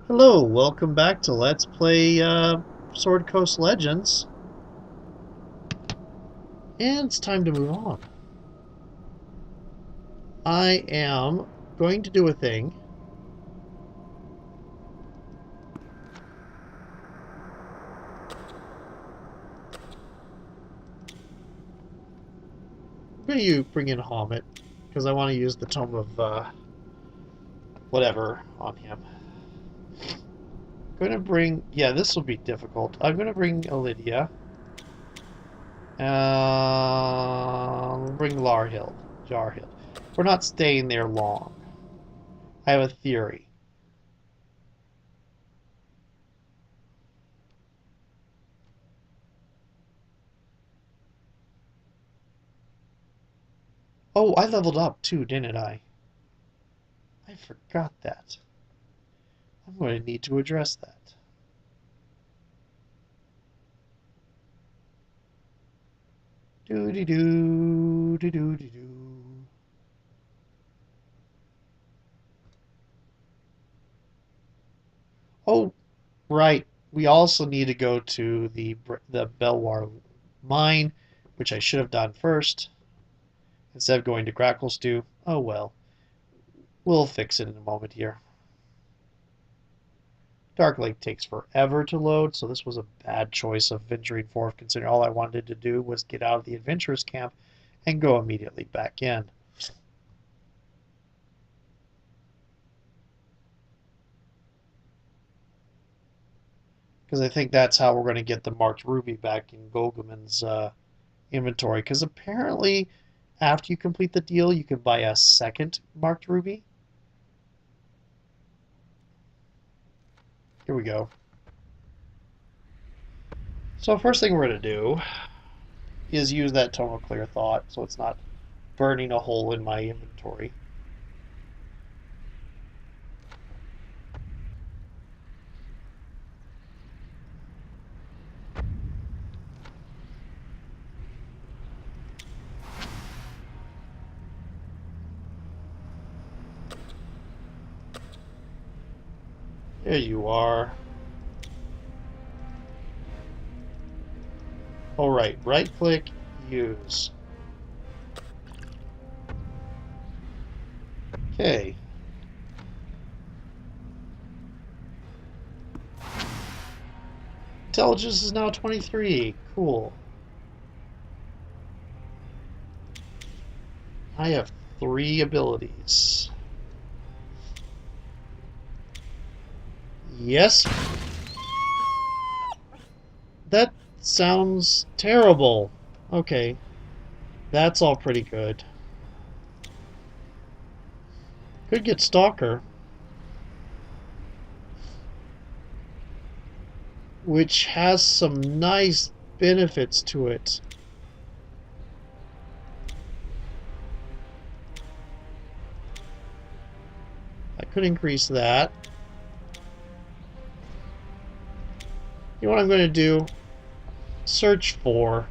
Hello, welcome back to Let's Play Sword Coast Legends. And it's time to move on. I am going to do a thing. I'm going to bring in Hamet, because I want to use the Tome of whatever on him. I'm going to bring... Yeah, this will be difficult. I'm going to bring Lydia. Bring Jarhild. We're not staying there long. I have a theory. Oh, I leveled up too, didn't I? I forgot that. I'm going to need to address that. Doo-dee-doo, doo-doo-doo-doo. Oh, right. We also need to go to the Belwar mine, which I should have done first, instead of going to Grackle Stew. Oh well. We'll fix it in a moment here. Dark Lake takes forever to load, so this was a bad choice of venturing forth, considering all I wanted to do was get out of the adventurers camp and go immediately back in. Because I think that's how we're going to get the marked ruby back in Golgamon's inventory. Because apparently, after you complete the deal, you can buy a second marked ruby. Here we go. So first thing we're going to do is use that Tome of Clear Thought, so it's not burning a hole in my inventory. There you are. Alright, right click, use. Okay. Intelligence is now 23. Cool. I have 3 abilities. Yes. That sounds terrible. Okay. That's all pretty good. Could get Stalker, which has some nice benefits to it. I could increase that. You know what I'm going to do? Search for.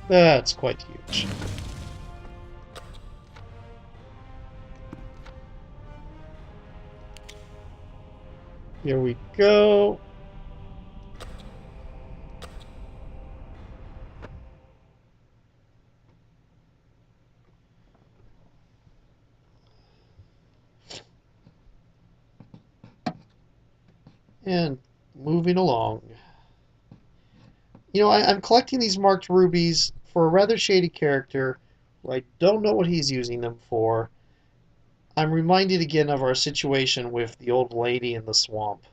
That's quite huge. Here we go. And moving along. You know, I'm collecting these marked rubies for a rather shady character who I don't know what he's using them for. I'm reminded again of our situation with the old lady in the swamp.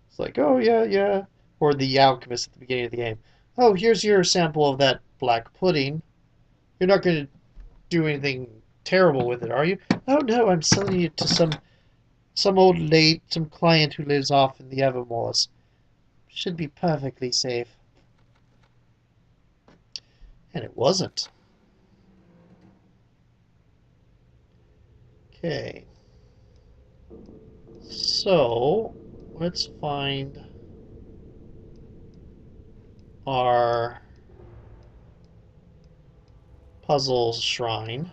It's like, oh, yeah, yeah. Or the alchemist at the beginning of the game. Oh, here's your sample of that black pudding. You're not going to do anything terrible with it, are you? Oh, no, I'm selling it to some old lady, some client who lives off in the Evermoors. Should be perfectly safe. And it wasn't. Okay. So, let's find... our puzzle shrine.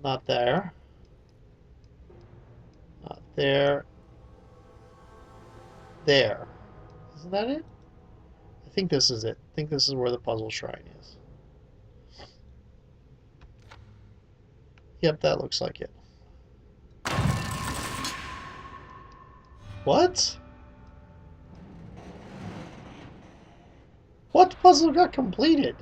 Not there. Not there. There. Isn't that it? I think this is it. I think this is where the puzzle shrine is. Yep, that looks like it. What? What puzzle got completed?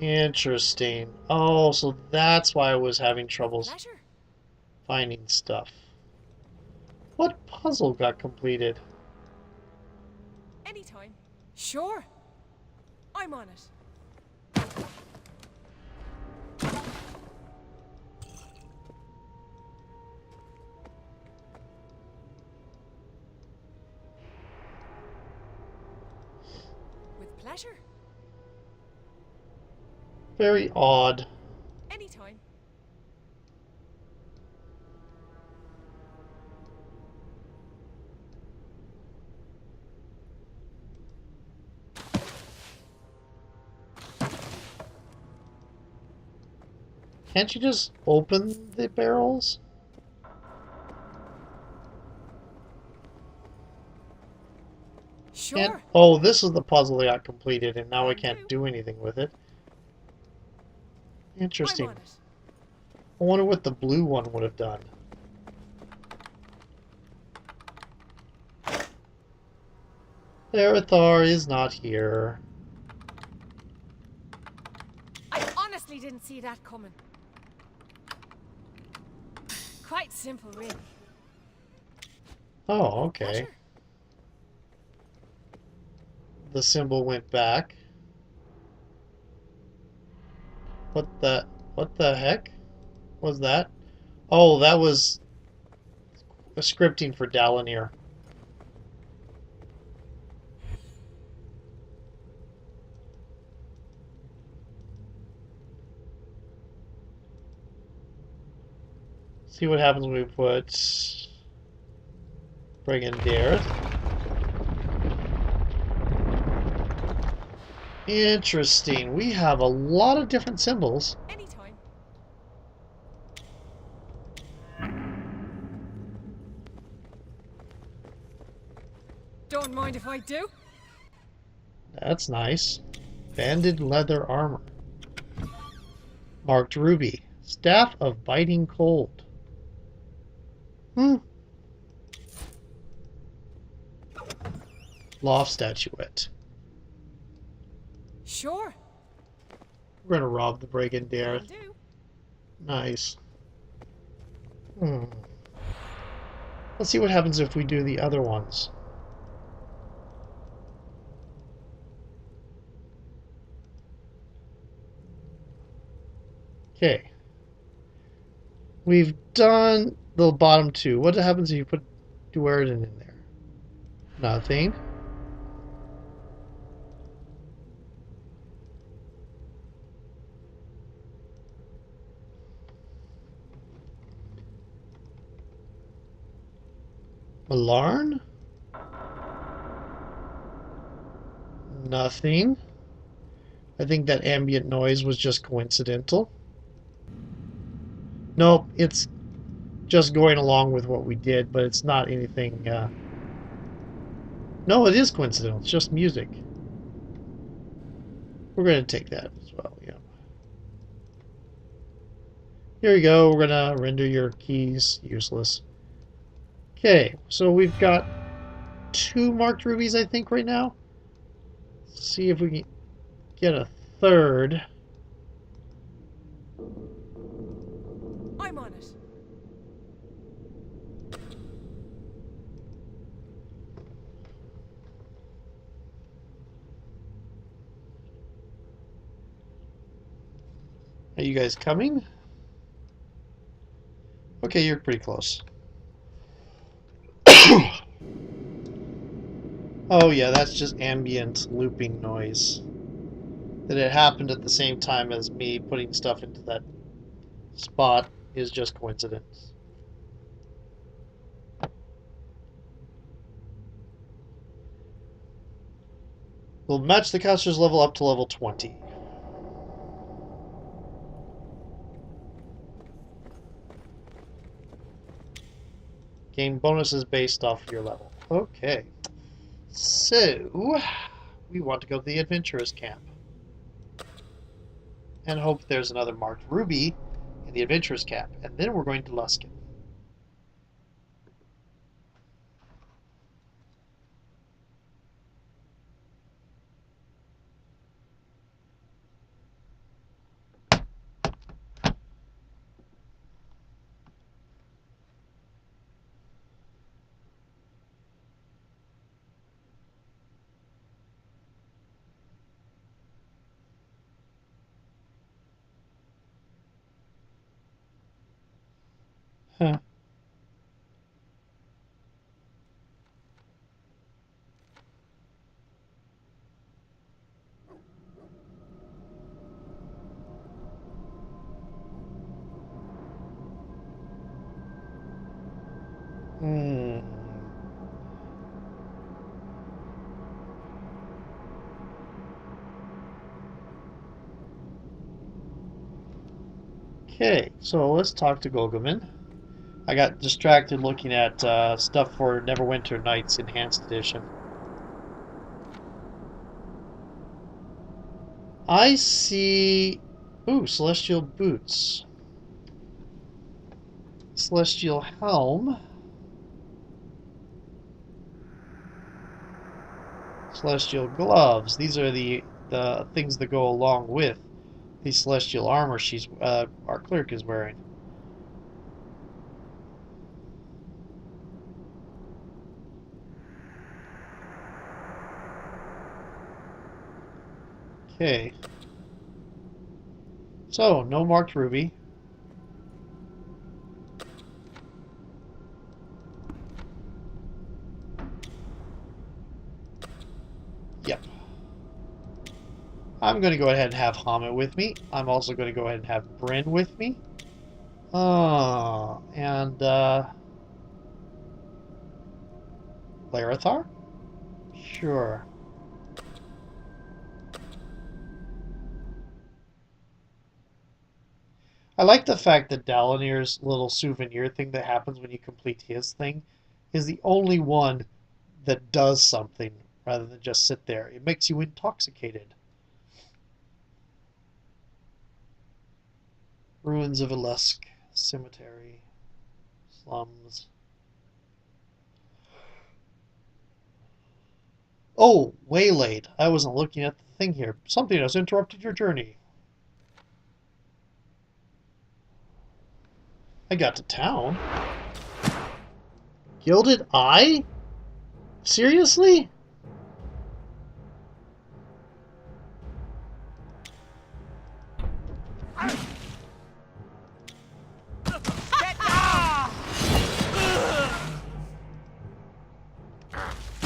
Interesting. Oh, so that's why I was having troubles finding stuff. What puzzle got completed? Anytime. Sure. I'm on it. With pleasure. Very odd. Anytime. Can't you just open the barrels? Sure. Can't... Oh, this is the puzzle that got completed, and now I Can can't do anything with it. Interesting. I'm on it. I wonder what the blue one would have done. Therathar is not here. I honestly didn't see that coming. Quite simple, really. Oh, okay. Pleasure. The symbol went back. What the heck was that? Oh, that was a scripting for Dalinir. See what happens when we put Brigandere. Interesting. We have a lot of different symbols. Anytime. Don't mind if I do. That's nice. Banded leather armor. Marked ruby. Staff of biting cold. Loft statuette. Sure. We're gonna rob the Brigandere. Will do. Nice. Let's see what happens if we do the other ones. Okay. We've done the bottom two. What happens if you put Duerden in there? Nothing. Malarn? Nothing. I think that ambient noise was just coincidental. Nope, it's just going along with what we did, but it's not anything... No, it is coincidental. It's just music. We're going to take that as well, yeah. Here we go. We're going to render your keys useless. Okay, so we've got 2 marked rubies, I think, right now. Let's see if we can get a third. I'm on it. Are you guys coming? Okay, you're pretty close. Oh yeah, that's just ambient looping noise. That it happened at the same time as me putting stuff into that spot is just coincidence. We'll match the caster's level up to level 20. Gain bonuses based off your level. Okay. So, we want to go to the adventurers camp. And hope there's another marked ruby in the adventurers camp. And then we're going to Luskin. Huh. Hmm. Okay, so let's talk to Golgaman. I got distracted looking at stuff for Neverwinter Nights Enhanced Edition. I see... Ooh, Celestial Boots. Celestial Helm. Celestial Gloves. These are the things that go along with the Celestial Armor our cleric is wearing. Okay. So, no marked ruby. Yep. I'm going to go ahead and have Hamid with me. I'm also going to go ahead and have Bryn with me. And Larethar? Sure. I like the fact that Dalinir's little souvenir thing that happens when you complete his thing is the only one that does something rather than just sit there. It makes you intoxicated. Ruins of Ilusk, cemetery, slums. Oh, waylaid. I wasn't looking at the thing here. Something has interrupted your journey. I got to town. Gilded Eye? Seriously?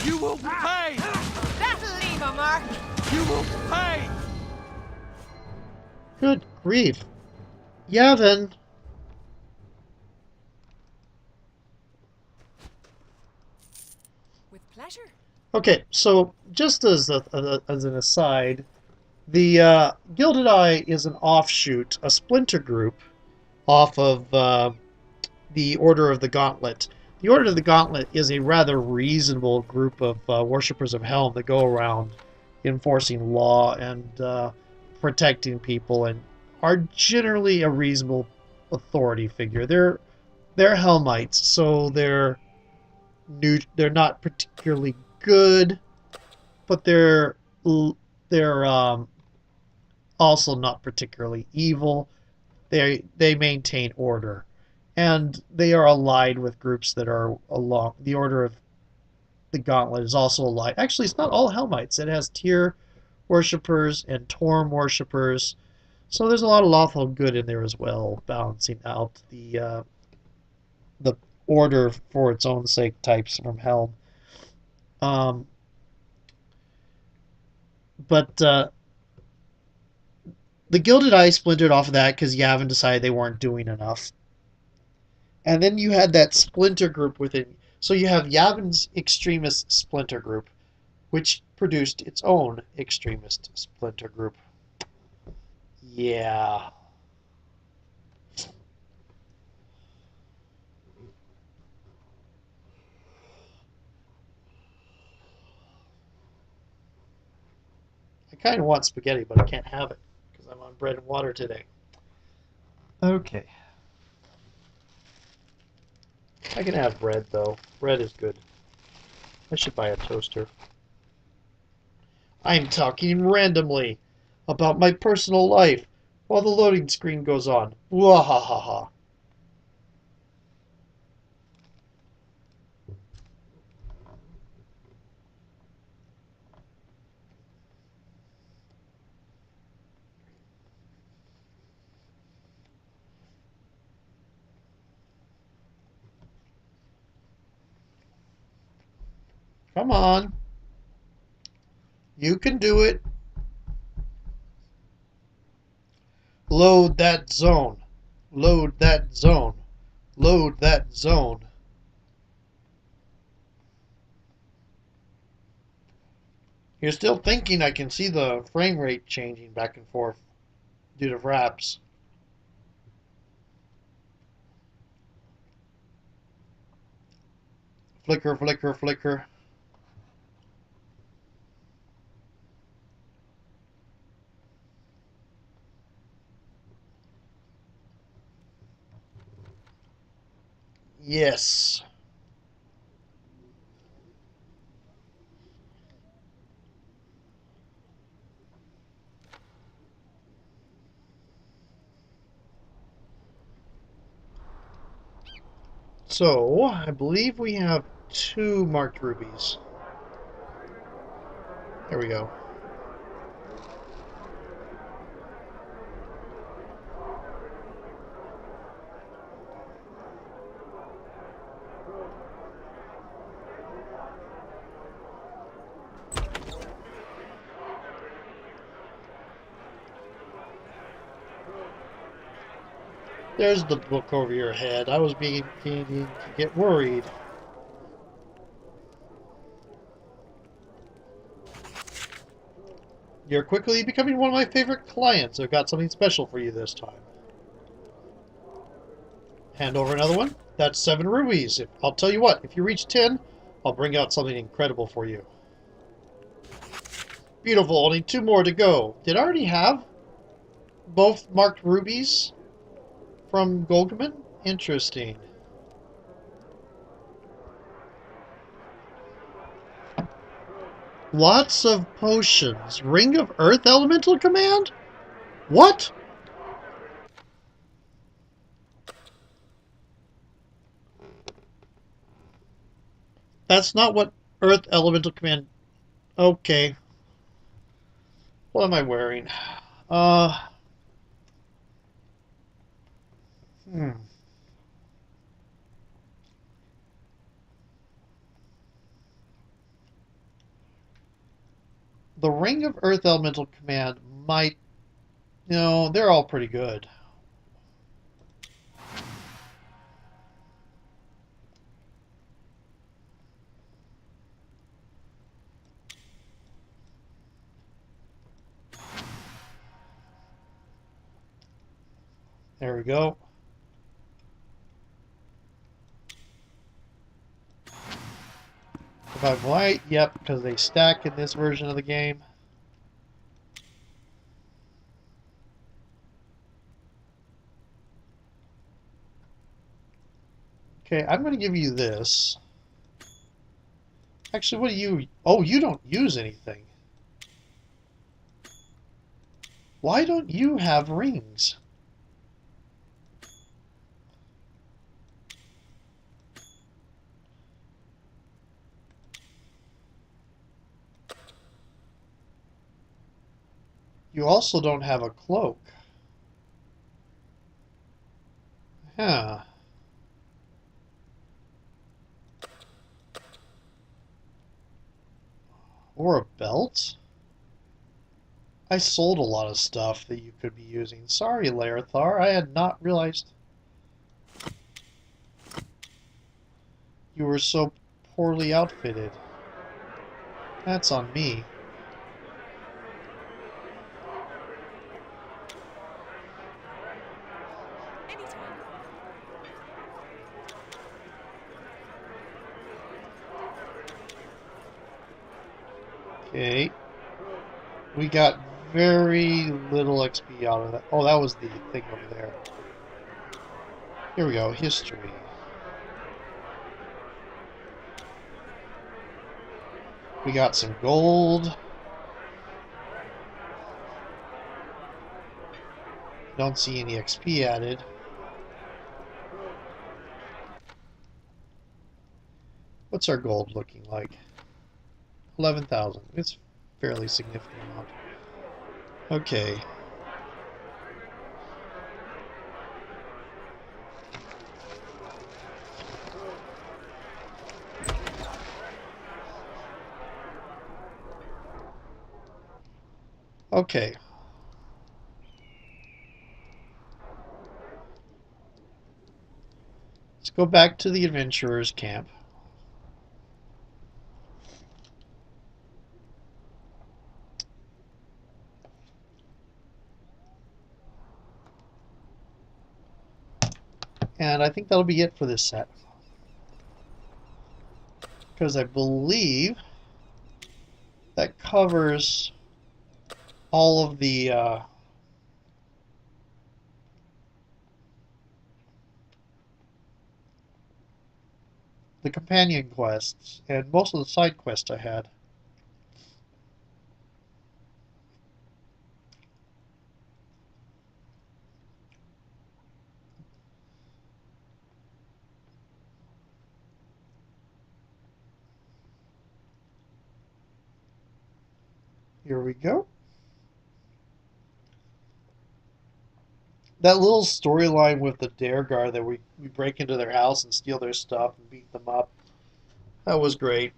You will pay! That'll leave a mark. You will pay! Good grief. Yavin. With pleasure. Okay, so just as as an aside, the Gilded Eye is an offshoot, a splinter group off of the Order of the Gauntlet. The Order of the Gauntlet is a rather reasonable group of worshippers of Helm that go around enforcing law and protecting people and are generally a reasonable authority figure. They're Helmites, so they're not particularly good, but they're also not particularly evil. They maintain order, and they are allied with groups that are along the Order of the Gauntlet is also allied. Actually, it's not all Helmites. It has Tyr worshippers and Torm worshippers. So there's a lot of lawful good in there as well, balancing out the order for its own sake types from Helm. Um, But the Gilded Eye splintered off of that because Yavin decided they weren't doing enough. And then you had that splinter group within. So you have Yavin's extremist splinter group, which produced its own extremist splinter group. Yeah. I kind of want spaghetti, but I can't have it because I'm on bread and water today. Okay. I can have bread, though. Bread is good. I should buy a toaster. I'm talking randomly about my personal life while the loading screen goes on. Wahahaha. Come on. You can do it. Load that zone. Load that zone. Load that zone. You're still thinking I can see the frame rate changing back and forth due to wraps. Flicker, flicker, flicker. Yes. So, I believe we have 2 marked rubies. There we go. There's the book over your head. I was beginning to get worried. You're quickly becoming one of my favorite clients. I've got something special for you this time. Hand over another one. That's 7 rubies. I'll tell you what, if you reach 10, I'll bring out something incredible for you. Beautiful, only 2 more to go. Did I already have both marked rubies from Golgaman? Interesting. Lots of potions. Ring of Earth Elemental Command? What? That's not what Earth Elemental Command... Okay. What am I wearing? Uh... Hmm. The Ring of Earth Elemental Command might... No, they're all pretty good. There we go. If I'm white, yep, because they stack in this version of the game. Okay, I'm going to give you this. Actually, what do you... Oh, you don't use anything. Why don't you have rings? You also don't have a cloak. Huh. Or a belt? I sold a lot of stuff that you could be using. Sorry, Larethar, I had not realized you were so poorly outfitted. That's on me. Anytime. Okay. We got very little XP out of that. Oh, that was the thing over there. Here we go. History. We got some gold. Don't see any XP added. What's our gold looking like? 11,000. It's fairly significant amount. Okay. Okay. Let's go back to the adventurers camp. And I think that'll be it for this set. Because I believe that covers all of the companion quests and most of the side quests I had. Here we go. That little storyline with the Dare Guard that we break into their house and steal their stuff and beat them up. That was great.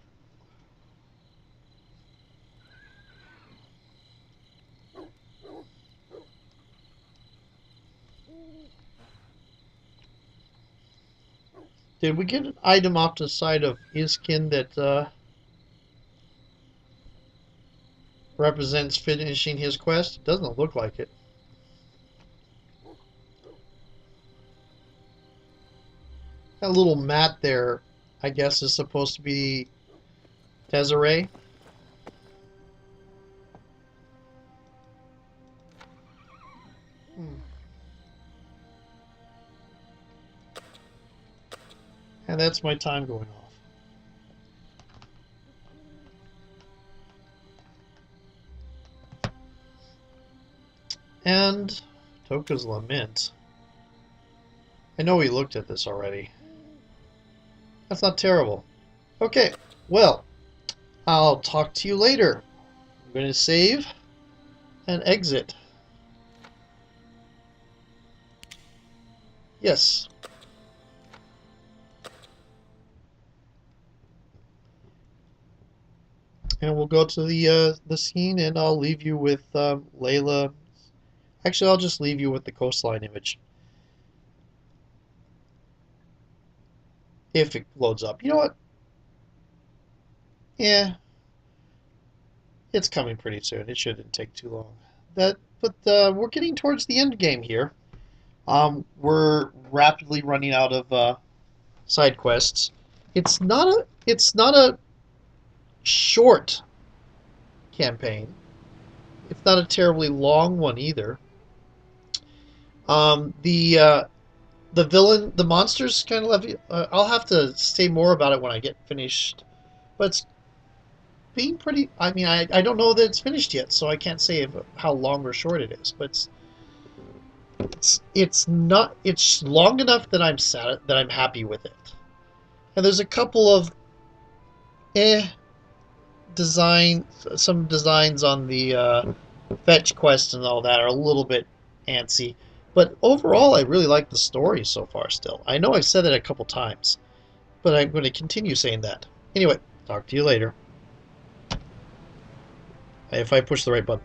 Did we get an item off to the side of Iskin that represents finishing his quest? It doesn't look like it. That little mat there, I guess, is supposed to be Desiree. Hmm. And that's my time going off. And Toka's Lament. I know we looked at this already. That's not terrible. Okay, well, I'll talk to you later. I'm going to save and exit. Yes. And we'll go to the scene, and I'll leave you with Layla. Actually, I'll just leave you with the coastline image. If it loads up. You know what? Yeah, it's coming pretty soon. It shouldn't take too long. But we're getting towards the end game here. We're rapidly running out of side quests. It's not a short campaign. It's not a terribly long one either. The villain, the monsters kind of levy. I'll have to say more about it when I get finished. But it's being pretty. I mean, I don't know that it's finished yet, so I can't say how long or short it is. But it's not. It's long enough that I'm happy with it. And there's a couple of eh design, some designs on the fetch quest and all that are a little bit antsy. But overall, I really like the story so far still. I know I've said that a couple times, but I'm going to continue saying that. Anyway, talk to you later. If I push the right button.